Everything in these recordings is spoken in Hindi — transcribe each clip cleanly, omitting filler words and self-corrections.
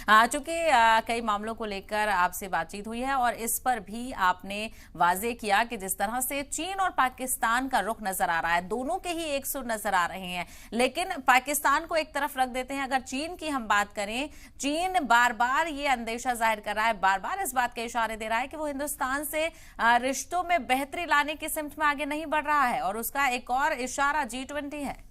चूंकि कई मामलों को लेकर आपसे बातचीत हुई है और इस पर भी आपने वाजे किया कि जिस तरह से चीन और पाकिस्तान का रुख नजर आ रहा है, दोनों के ही एक सुर नजर आ रहे हैं, लेकिन पाकिस्तान को एक तरफ रख देते हैं। अगर चीन की हम बात करें, चीन बार बार ये अंदेशा जाहिर कर रहा है, बार बार इस बात के इशारे दे रहा है कि वो हिंदुस्तान से रिश्तों में बेहतरी लाने की सिमत में आगे नहीं बढ़ रहा है, और उसका एक और इशारा G20 है।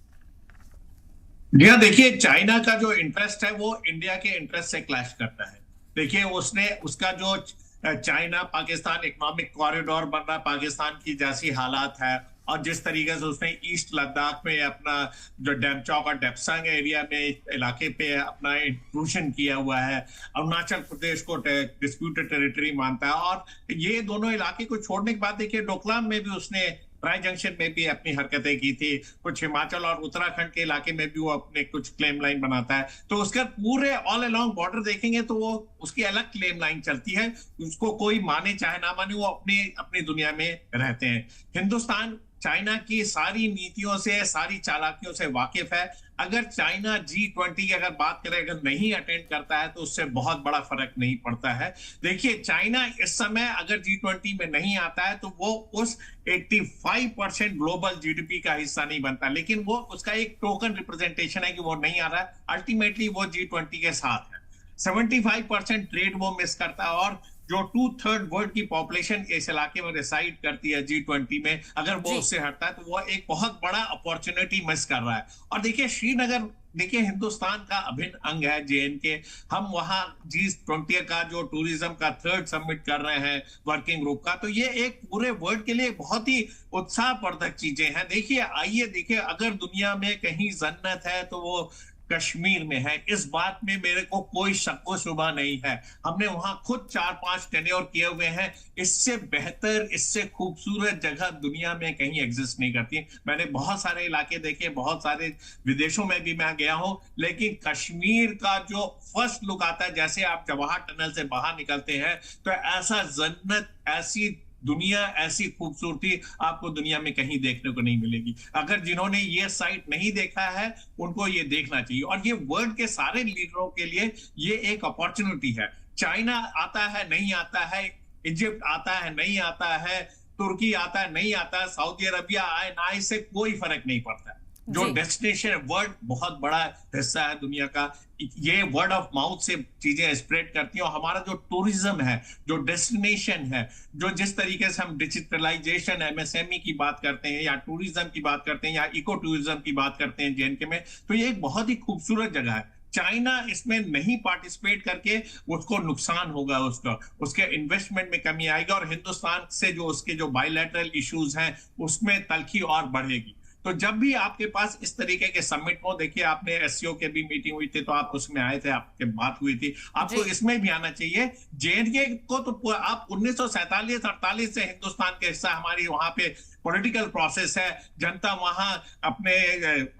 जी हाँ, देखिए चाइना का जो इंटरेस्ट है वो इंडिया के इंटरेस्ट से क्लैश करता है। देखिए उसने उसका जो चाइना पाकिस्तान इकोनॉमिक कॉरिडोर बन रहा, पाकिस्तान की जैसी हालात है, और जिस तरीके से उसने ईस्ट लद्दाख में अपना जो डेमचौक और डेप्सांग एरिया में इलाके पे अपना इंक्लूशन किया हुआ है, अरुणाचल प्रदेश को डिस्प्यूटेड टेरिटरी मानता है, और ये दोनों इलाके को छोड़ने के बाद देखिए डोकलाम में भी उसने ट्राई जंक्शन में भी अपनी हरकतें की थी, कुछ हिमाचल और उत्तराखंड के इलाके में भी वो अपने कुछ क्लेम लाइन बनाता है। तो उसका पूरे ऑल अलोंग बॉर्डर देखेंगे तो वो उसकी अलग क्लेम लाइन चलती है, उसको कोई माने चाहे ना माने, वो अपनी अपनी दुनिया में रहते हैं। हिंदुस्तान चाइना की सारी नीतियों से, सारी चालाकियों से वाकिफ है। अगर चाइना G20 की अगर बात करें, अगर नहीं अटेंड करता है तो उससे बहुत बड़ा फर्क नहीं पड़ता है। देखिए चाइना इस समय अगर G20 में नहीं आता है तो वो उस 85% ग्लोबल जीडीपी का हिस्सा नहीं बनता, लेकिन वो उसका एक टोकन रिप्रेजेंटेशन है कि वो नहीं आ रहा है। अल्टीमेटली वो G20 के साथ है। 75% ट्रेड वो मिस करता है, और जो 2/3 वर्ल्ड की पॉपुलेशन इस इलाके में रिसाइड करती है G20 में, अगर वो उससे हटता है तो वो एक बहुत बड़ा अपॉर्चुनिटी मिस कर रहा है। और देखिए श्रीनगर, देखिए हिंदुस्तान का अभिन्न अंग है JNK। हम वहां G20 का जो टूरिज्म का 3rd समिट कर रहे हैं वर्किंग ग्रुप का, तो ये एक पूरे वर्ल्ड के लिए बहुत ही उत्साहवर्धक चीजें हैं। देखिए आइए देखिए, अगर दुनिया में कहीं जन्नत है तो वो कश्मीर में है, इस बात में मेरे को कोई शक व शुबा नहीं है। हमने वहां खुद 4-5 टेन्योर किए हुए हैं। इससे बेहतर, इससे खूबसूरत जगह दुनिया में कहीं एग्जिस्ट नहीं करती। मैंने बहुत सारे इलाके देखे, बहुत सारे विदेशों में भी मैं गया हूं, लेकिन कश्मीर का जो फर्स्ट लुक आता है, जैसे आप जवाहर टनल से बाहर निकलते हैं, तो ऐसा जन्नत, ऐसी दुनिया, ऐसी खूबसूरती आपको दुनिया में कहीं देखने को नहीं मिलेगी। अगर जिन्होंने ये साइट नहीं देखा है उनको ये देखना चाहिए, और ये वर्ल्ड के सारे लीडरों के लिए ये एक अपॉर्चुनिटी है। चाइना आता है नहीं आता है, इजिप्ट आता है नहीं आता है, तुर्की आता है नहीं आता है, सऊदी अरबिया आए ना आए, से कोई फर्क नहीं पड़ता है। जो डेस्टिनेशन है, वर्ल्ड बहुत बड़ा हिस्सा है दुनिया का, ये वर्ड ऑफ माउथ से चीजें स्प्रेड करती हैं। और हमारा जो टूरिज्म है, जो डेस्टिनेशन है, जो जिस तरीके से हम डिजिटलाइजेशन, MSME की बात करते हैं, या टूरिज्म की बात करते हैं, या इको टूरिज्म की बात करते हैं JNK में, तो ये एक बहुत ही खूबसूरत जगह है। चाइना इसमें नहीं पार्टिसिपेट करके उसको नुकसान होगा, उसके इन्वेस्टमेंट में कमी आएगी, और हिंदुस्तान से जो उसके जो बायलैटरल इश्यूज हैं उसमें तलखी और बढ़ेगी। तो जब भी आपके पास इस तरीके के समिट हो, देखिए आपने SCO के भी मीटिंग हुई थी तो आप उसमें आए थे, आपके बात हुई थी, आपको इसमें भी आना चाहिए। JNK को तो आप 1947-48 से हिंदुस्तान के हिस्सा, हमारी वहां पे पॉलिटिकल प्रोसेस है, जनता वहां अपने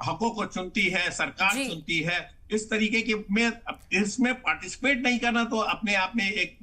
हकों को चुनती है, सरकार चुनती है। इस तरीके के में इसमें पार्टिसिपेट नहीं करना तो अपने आप में एक